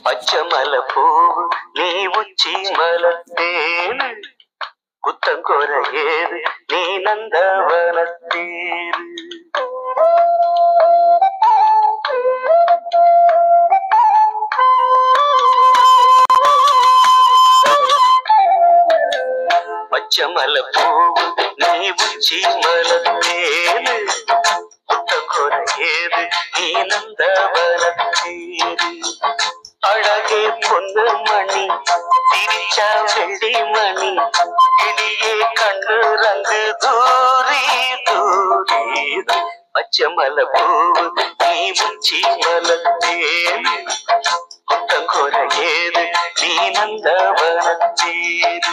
பச்சமல பூவு நீ உச்சி மலத்தேனு குத்தங்கொர ஏது நீ நந்தவனத்தேரு. பச்சமல பூவு நீ உச்சி மலத்தேனு குத்தங்கொர ஏது நீ நந்தவனத்தேரு. அழகே பொண்ணு மணி சிரிச்சா வெள்ளி மணி கிளியே கண்ணு ரங்கு தூரி தூரி. பச்சமல பூவு நீ உச்சி மலத்தேனு குத்தங்கொர ஏது நீ நந்தவனத்தேரு.